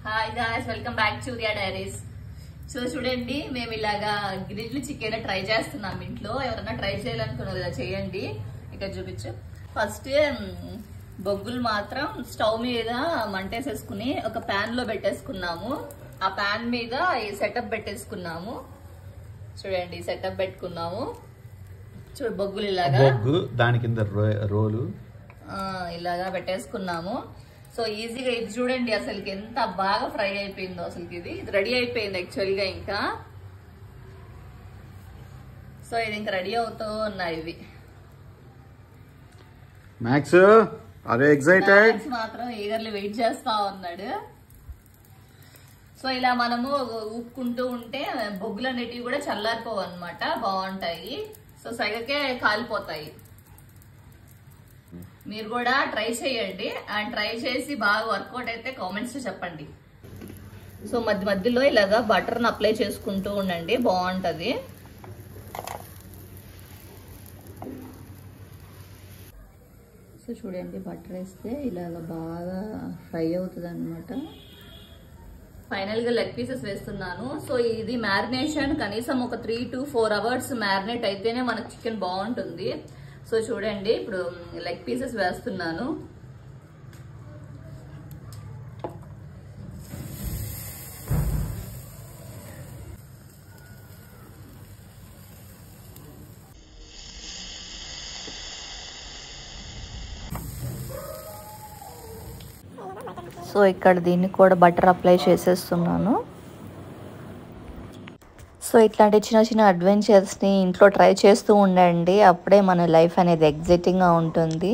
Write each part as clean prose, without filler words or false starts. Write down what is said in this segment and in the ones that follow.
Hi guys, welcome back to Riya diaries. So చూడండి, మేము ఇలాగా గ్రిల్ చికెన్ ట్రై చేస్తున్నాం ఇంట్లో. ఎవరైనా ట్రై చేయాలనుకున్నారు ఇలా చేయండి. ఇక్కడ చూపించు. ఫస్ట్ బొగ్గులు మాత్రం స్టవ్ మీద మంటేసేసుకుని ఒక ప్యాన్ లో పెట్టేసుకున్నాము. ఆ ప్యాన్ మీద ఈ సెటప్ పెట్టేసుకున్నాము. చూడండి, సెటప్ పెట్టుకున్నాము. చూడు, బొగ్గులు ఇలాగా దాని కింద రోలు ఇలాగా పెట్టేసుకున్నాము. సో ఈజీగా ఇది చూడండి, అసలుకి ఎంత బాగా ఫ్రై అయిపోయిందో. అసలుకి ఇది రెడీ అయిపోయింది యాక్చువల్ గా. ఇంకా సో ఇది ఇంకా రెడీ అవుతూ ఉన్నాయి. ఇవి మ్యాక్స్ అదే ఎక్సైటెడ్ మాత్రం ఈగర్లీ వెయిట్ చేస్తా ఉన్నాడు. సో ఇలా మనము ఊపుకుంటూ ఉంటే బొగ్గులు అనేటివి కూడా చల్లారిపోవు అనమాట, బాగుంటాయి. సో సగకే కాలిపోతాయి. మీరు కూడా ట్రై చేయండి. అండ్ ట్రై చేసి బాగా వర్కౌట్ అయితే కామెంట్స్ లో చెప్పండి. సో మధ్య మధ్యలో ఇలాగా బటర్ని అప్లై చేసుకుంటూ ఉండండి, బాగుంటది. సో చూడండి, బటర్ వేస్తే ఇలాగ బాగా ఫ్రై అవుతుంది అనమాట. ఫైనల్ గా లెగ్ పీసెస్ వేస్తున్నాను. సో ఇది మ్యారినేషన్ కనీసం ఒక 3 to 4 hours మ్యారినేట్ అయితేనే మనకు చికెన్ బాగుంటుంది. సో చూడండి, ఇప్పుడు లెగ్ పీసెస్ వేస్తున్నాను. సో ఇక్కడ దీన్ని కూడా బటర్ అప్లై చేసేస్తున్నాను. సో ఇట్లాంటి చిన్న చిన్న అడ్వెంచర్స్ని ఇంట్లో ట్రై చేస్తూ ఉండండి, అప్పుడే మన లైఫ్ అనేది ఎగ్జైటింగ్గా ఉంటుంది.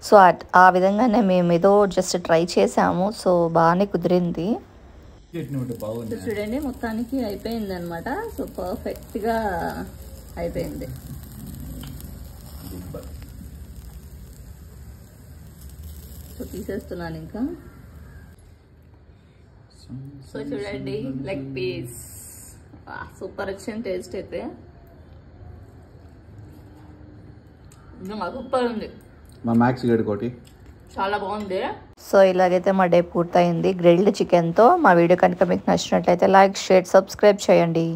సో ఆ విధంగానే మేము ఏదో జస్ట్ ట్రై చేసాము. సో బాగానే కుదిరింది. చూడండి, మొత్తానికి అయిపోయింది అనమాట. సో పర్ఫెక్ట్గా అయిపోయింది. సో తీసేస్తున్నాను ఇంకా. సో చూడండి, లెగ్ పీస్ సూపర్ వచ్చింది. టేస్ట్ అయితే సూపర్ ఉంది. మా మ్యాక్స్ గడి కోటి చాలా బాగుంది. సో ఇలాగైతే మా డే పూర్తయింది గ్రిల్డ్ చికెన్తో. మా వీడియో కనుక మీకు నచ్చినట్లయితే లైక్, షేర్, సబ్స్క్రైబ్ చేయండి.